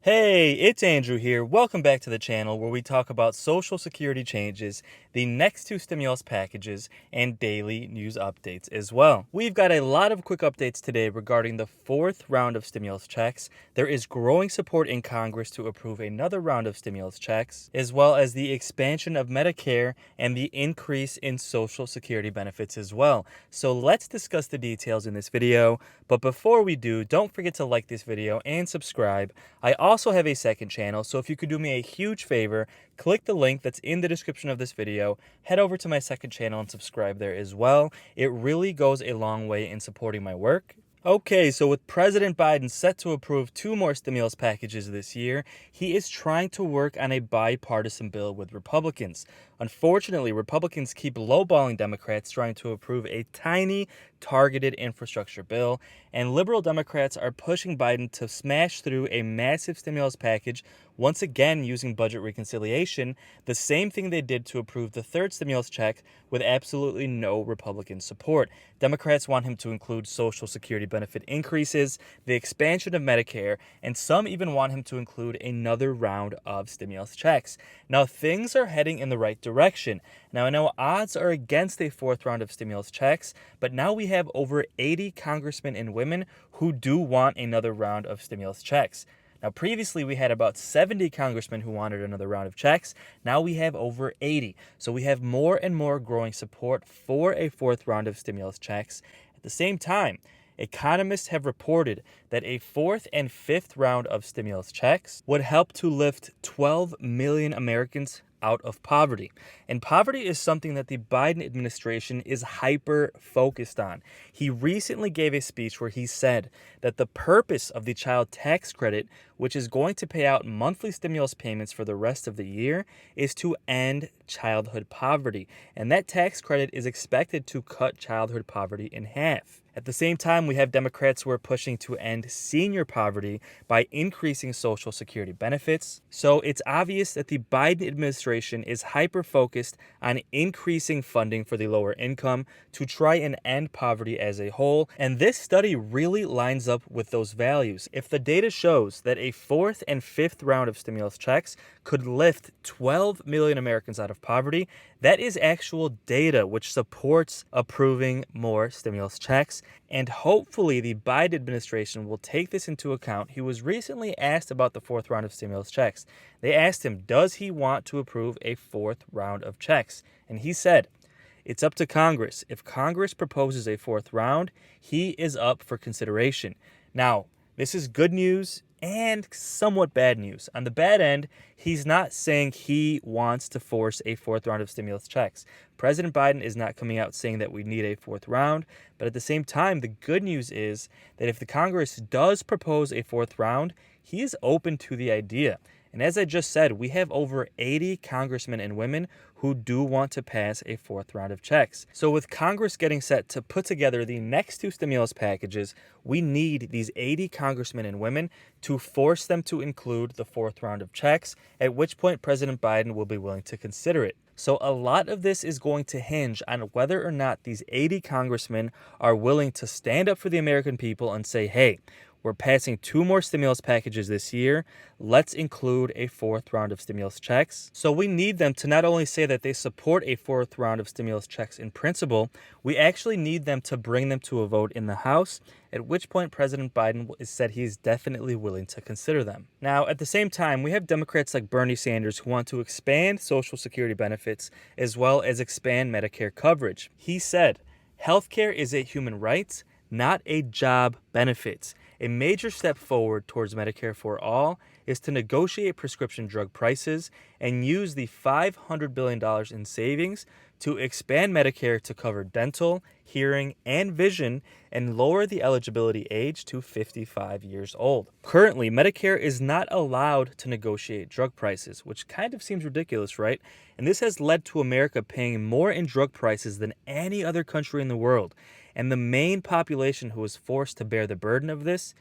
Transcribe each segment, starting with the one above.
Hey, it's Andrew here. Welcome back to the channel where we talk about Social Security changes, the next two stimulus packages, and daily news updates as well. We've got a lot of quick updates today regarding the fourth round of stimulus checks. There is growing support in Congress to approve another round of stimulus checks, as well as the expansion of Medicare and the increase in Social Security benefits as well. So let's discuss the details in this video. But before we do, don't forget to like this video and subscribe. I also have a second channel, so if you could do me a huge favor, click the link that's in the description of this video, head over to my second channel and subscribe there as well. It really goes a long way in supporting my work. Okay, so with President Biden set to approve two more stimulus packages this year, he is trying to work on a bipartisan bill with Republicans. Unfortunately, Republicans keep lowballing Democrats trying to approve a tiny, targeted infrastructure bill, and liberal Democrats are pushing Biden to smash through a massive stimulus package, once again using budget reconciliation, the same thing they did to approve the third stimulus check with absolutely no Republican support. Democrats want him to include Social Security benefit increases, the expansion of Medicare, and some even want him to include another round of stimulus checks. Now, things are heading in the right direction. Now, I know odds are against a fourth round of stimulus checks, but now we have over 80 congressmen and women who do want another round of stimulus checks. Now, previously, we had about 70 congressmen who wanted another round of checks. Now we have over 80. So we have more and more growing support for a fourth round of stimulus checks. At the same time, economists have reported that a fourth and fifth round of stimulus checks would help to lift 12 million Americans out of poverty. And poverty is something that the Biden administration is hyper focused on. He recently gave a speech where he said that the purpose of the child tax credit, which is going to pay out monthly stimulus payments for the rest of the year, is to end childhood poverty. And that tax credit is expected to cut childhood poverty in half. At the same time, we have Democrats who are pushing to end senior poverty by increasing Social Security benefits. So it's obvious that the Biden administration is hyper-focused on increasing funding for the lower income to try and end poverty as a whole. And this study really lines up with those values. If the data shows that a fourth and fifth round of stimulus checks could lift 12 million Americans out of poverty, that is actual data which supports approving more stimulus checks. And hopefully the Biden administration will take this into account. He was recently asked about the fourth round of stimulus checks. They asked him, does he want to approve a fourth round of checks? And he said, it's up to Congress. If Congress proposes a fourth round, he is up for consideration. Now, this is good news and somewhat bad news. On the bad end, he's not saying he wants to force a fourth round of stimulus checks. President Biden is not coming out saying that we need a fourth round, but at the same time, the good news is that if the Congress does propose a fourth round, he is open to the idea. And as I just said, we have over 80 congressmen and women who do want to pass a fourth round of checks. So with Congress getting set to put together the next two stimulus packages, we need these 80 congressmen and women to force them to include the fourth round of checks, at which point President Biden will be willing to consider it. So a lot of this is going to hinge on whether or not these 80 congressmen are willing to stand up for the American people and say, hey, we're passing two more stimulus packages this year. Let's include a fourth round of stimulus checks. So we need them to not only say that they support a fourth round of stimulus checks in principle, we actually need them to bring them to a vote in the House, at which point President Biden has said he is definitely willing to consider them. Now, at the same time, we have Democrats like Bernie Sanders who want to expand Social Security benefits as well as expand Medicare coverage. He said, healthcare is a human right, not a job benefit. A major step forward towards Medicare for all is to negotiate prescription drug prices and use the $500 billion in savings to expand Medicare to cover dental, hearing, and vision and lower the eligibility age to 55 years old. Currently, Medicare is not allowed to negotiate drug prices, which kind of seems ridiculous, right? And this has led to America paying more in drug prices than any other country in the world. And the main population who is forced to bear the burden of this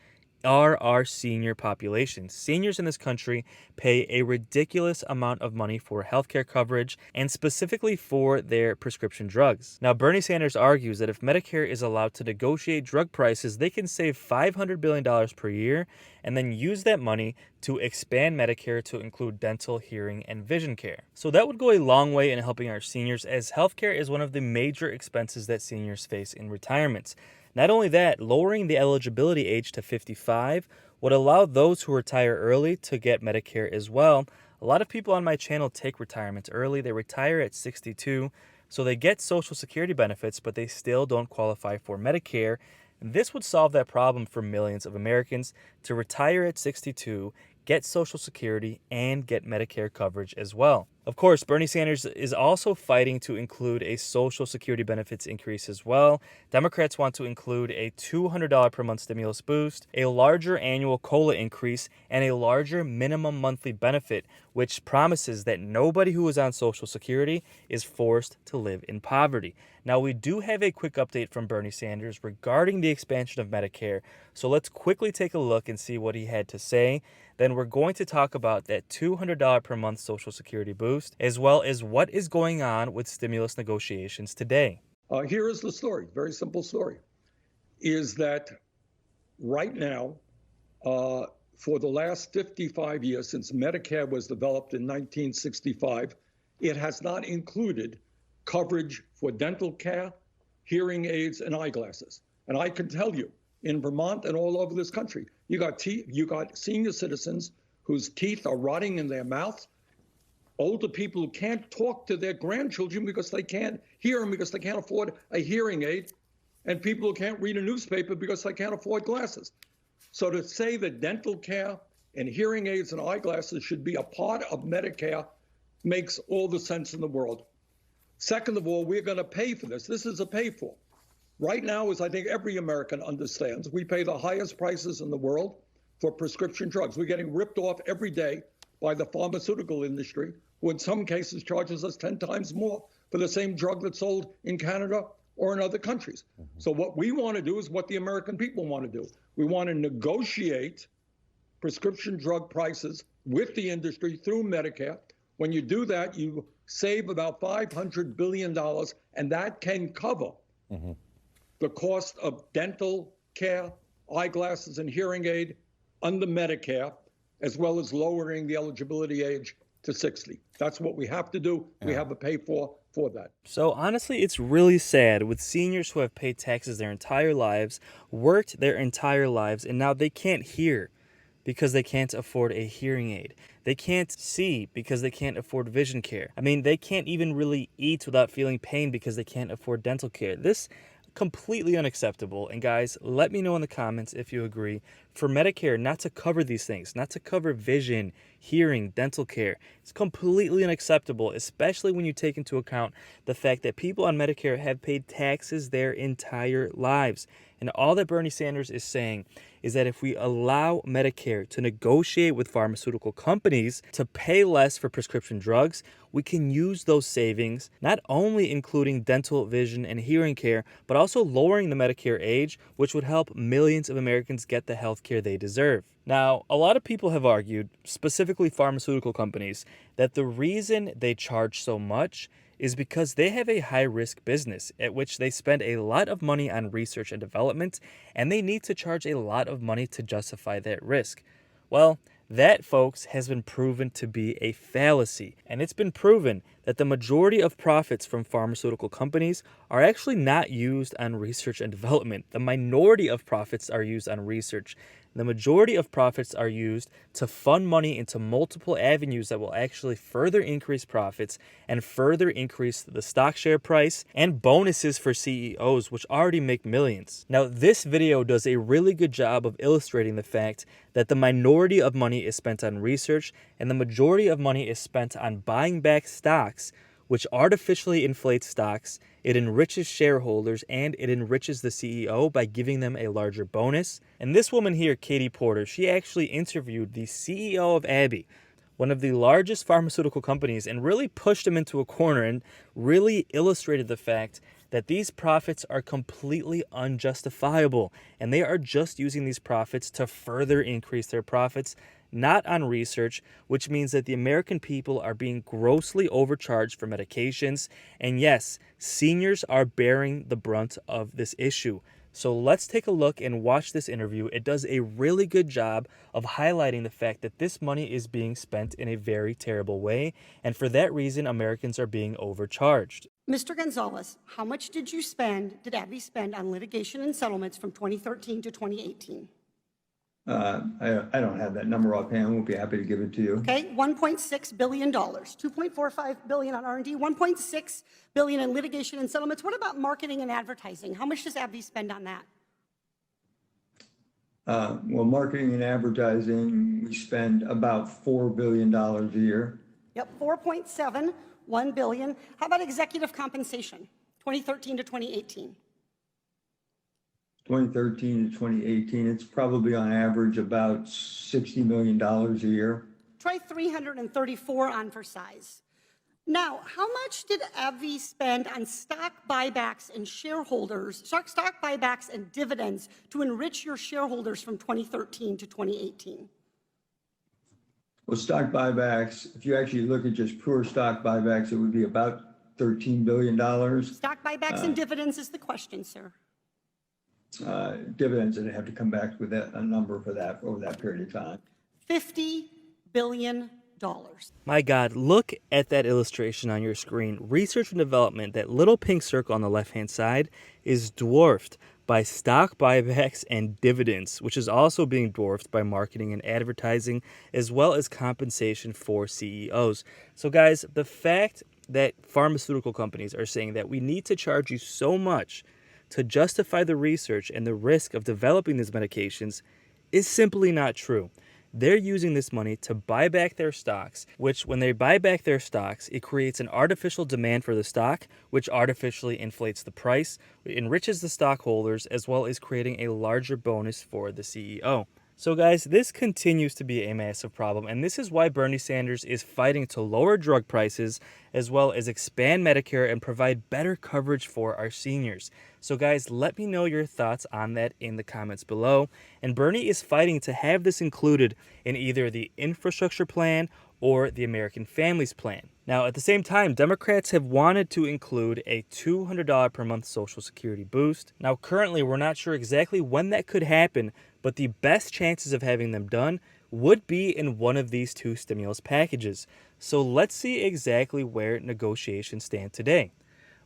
are our senior population. Seniors in this country pay a ridiculous amount of money for healthcare coverage and specifically for their prescription drugs. Now, Bernie Sanders argues that if Medicare is allowed to negotiate drug prices, they can save $500 billion per year and then use that money to expand Medicare to include dental, hearing, and vision care. So that would go a long way in helping our seniors, as healthcare is one of the major expenses that seniors face in retirement. Not only that, lowering the eligibility age to 55 would allow those who retire early to get Medicare as well. A lot of people on my channel take retirement early. They retire at 62, so they get Social Security benefits, but they still don't qualify for Medicare. This would solve that problem for millions of Americans to retire at 62, get Social Security, and get Medicare coverage as well. Of course, Bernie Sanders is also fighting to include a Social Security benefits increase as well. Democrats want to include a $200 per month stimulus boost, a larger annual COLA increase, and a larger minimum monthly benefit, which promises that nobody who is on Social Security is forced to live in poverty. Now, we do have a quick update from Bernie Sanders regarding the expansion of Medicare, so let's quickly take a look and see what he had to say. Then we're going to talk about that $200 per month Social Security boost, as well as what is going on with stimulus negotiations today. Here is the story, very simple story, is that right now, for the last 55 years, since Medicare was developed in 1965, it has not included coverage for dental care, hearing aids, and eyeglasses. And I can tell you, in Vermont and all over this country, you got senior citizens whose teeth are rotting in their mouths, older people who can't talk to their grandchildren because they can't hear them because they can't afford a hearing aid, and people who can't read a newspaper because they can't afford glasses. So to say that dental care and hearing aids and eyeglasses should be a part of Medicare makes all the sense in the world. Second of all, we're going to pay for this. This is a pay for. Right now, as I think every American understands, we pay the highest prices in the world for prescription drugs. We're getting ripped off every day by the pharmaceutical industry, who in some cases charges us 10 times more for the same drug that's sold in Canada or in other countries. So what we want to do is what the American people want to do. We want to negotiate prescription drug prices with the industry through Medicare. When you do that, you save about $500 billion, and that can cover the cost of dental care, eyeglasses, and hearing aid under Medicare, as well as lowering the eligibility age to 60. That's what we have to do. We have a pay for that. So honestly, it's really sad with seniors who have paid taxes their entire lives, worked their entire lives, and now they can't hear because they can't afford a hearing aid. They can't see because they can't afford vision care. I mean, they can't even really eat without feeling pain because they can't afford dental care. This completely unacceptable. And guys, let me know in the comments if you agree. For Medicare not to cover these things, not to cover vision, hearing, dental care, it's completely unacceptable, especially when you take into account the fact that people on Medicare have paid taxes their entire lives. And all that Bernie Sanders is saying is that if we allow Medicare to negotiate with pharmaceutical companies to pay less for prescription drugs, we can use those savings, not only including dental, vision, and hearing care, but also lowering the Medicare age, which would help millions of Americans get the health care they deserve. Now, a lot of people have argued, specifically pharmaceutical companies, that the reason they charge so much is because they have a high-risk business at which they spend a lot of money on research and development, and they need to charge a lot of money to justify that risk. Well, that, folks, has been proven to be a fallacy, and it's been proven that the majority of profits from pharmaceutical companies are actually not used on research and development. The minority of profits are used on research. The majority of profits are used to fund money into multiple avenues that will actually further increase profits and further increase the stock share price and bonuses for CEOs, which already make millions. Now, this video does a really good job of illustrating the fact that the minority of money is spent on research and the majority of money is spent on buying back stocks, which artificially inflates stocks. It enriches shareholders and it enriches the CEO by giving them a larger bonus. And this woman here, Katie Porter, she actually interviewed the CEO of AbbVie, one of the largest pharmaceutical companies, and really pushed him into a corner and really illustrated the fact that these profits are completely unjustifiable, and they are just using these profits to further increase their profits, not on research, which means that the American people are being grossly overcharged for medications. And yes, seniors are bearing the brunt of this issue. So let's take a look and watch this interview. It does a really good job of highlighting the fact that this money is being spent in a very terrible way, and for that reason, Americans are being overcharged. Mr. Gonzalez, how much did AbbVie spend on litigation and settlements from 2013 to 2018? I don't have that number offhand. We'll be happy to give it to you. Okay, $1.6 billion, $2.45 billion on R&D, $1.6 billion in litigation and settlements. What about marketing and advertising? How much does AbbVie spend on that? Well, marketing and advertising, we spend about $4 billion a year. Yep, 4.7, $1 billion. How about executive compensation, 2013 to 2018? 2013 to 2018, it's probably on average about $60 million a year. Try 334 on for size. Now, how much did AbbVie spend on stock buybacks and stock buybacks and dividends to enrich your shareholders from 2013 to 2018? Well, stock buybacks, if you actually look at just pure stock buybacks, it would be about $13 billion. Stock buybacks and dividends is the question, sir. Dividends, and have to come back with a number for that over that period of time. $50 billion. My God, look at that illustration on your screen. Research and development, that little pink circle on the left-hand side, is dwarfed by stock buybacks and dividends, which is also being dwarfed by marketing and advertising, as well as compensation for CEOs. So guys, the fact that pharmaceutical companies are saying that we need to charge you so much to justify the research and the risk of developing these medications is simply not true. They're using this money to buy back their stocks, which when they buy back their stocks, it creates an artificial demand for the stock, which artificially inflates the price, enriches the stockholders, as well as creating a larger bonus for the CEO. So guys, this continues to be a massive problem, and this is why Bernie Sanders is fighting to lower drug prices, as well as expand Medicare and provide better coverage for our seniors. So guys, let me know your thoughts on that in the comments below. And Bernie is fighting to have this included in either the infrastructure plan or the American Families Plan. Now, at the same time, Democrats have wanted to include a $200 per month Social Security boost. Now, currently, we're not sure exactly when that could happen, but the best chances of having them done would be in one of these two stimulus packages. So let's see exactly where negotiations stand today.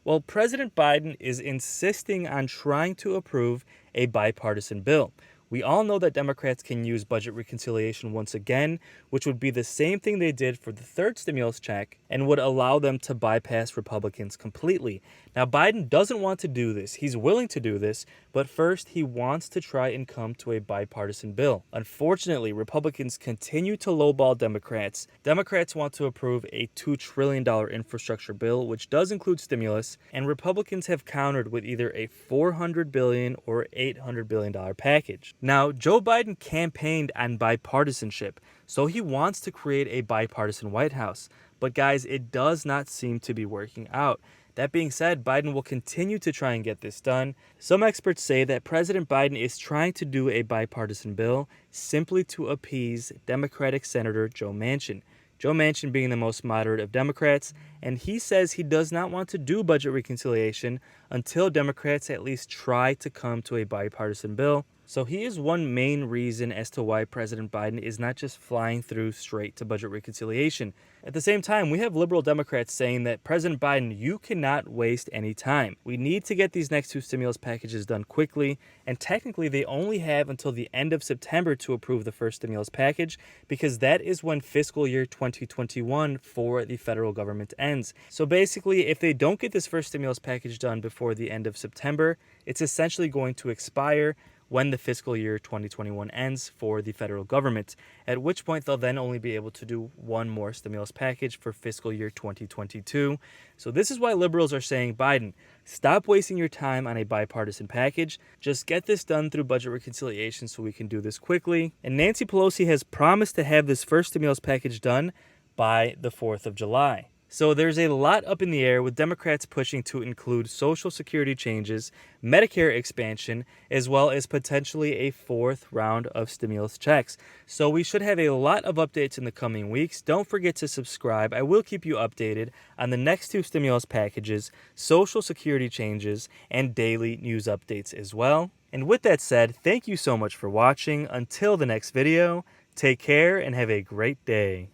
Well, President Biden is insisting on trying to approve a bipartisan bill. We all know that Democrats can use budget reconciliation once again, which would be the same thing they did for the third stimulus check and would allow them to bypass Republicans completely. Now, Biden doesn't want to do this. He's willing to do this, but first he wants to try and come to a bipartisan bill. Unfortunately, Republicans continue to lowball Democrats. Democrats want to approve a $2 trillion infrastructure bill, which does include stimulus, and Republicans have countered with either a $400 billion or $800 billion package. Now, Joe Biden campaigned on bipartisanship, so he wants to create a bipartisan White House. But guys, it does not seem to be working out. That being said, Biden will continue to try and get this done. Some experts say that President Biden is trying to do a bipartisan bill simply to appease Democratic Senator Joe Manchin. Joe Manchin being the most moderate of Democrats, and he says he does not want to do budget reconciliation until Democrats at least try to come to a bipartisan bill. So he is one main reason as to why President Biden is not just flying through straight to budget reconciliation. At the same time, we have liberal Democrats saying that President Biden, you cannot waste any time. We need to get these next two stimulus packages done quickly, and technically they only have until the end of September to approve the first stimulus package, because that is when fiscal year 2021 for the federal government ends. So basically, if they don't get this first stimulus package done before the end of September, it's essentially going to expire when the fiscal year 2021 ends for the federal government, at which point they'll then only be able to do one more stimulus package for fiscal year 2022. So this is why liberals are saying, Biden, stop wasting your time on a bipartisan package. Just get this done through budget reconciliation so we can do this quickly. And Nancy Pelosi has promised to have this first stimulus package done by the 4th of July. So there's a lot up in the air with Democrats pushing to include Social Security changes, Medicare expansion, as well as potentially a fourth round of stimulus checks. So we should have a lot of updates in the coming weeks. Don't forget to subscribe. I will keep you updated on the next two stimulus packages, Social Security changes, and daily news updates as well. And with that said, thank you so much for watching. Until the next video, take care and have a great day.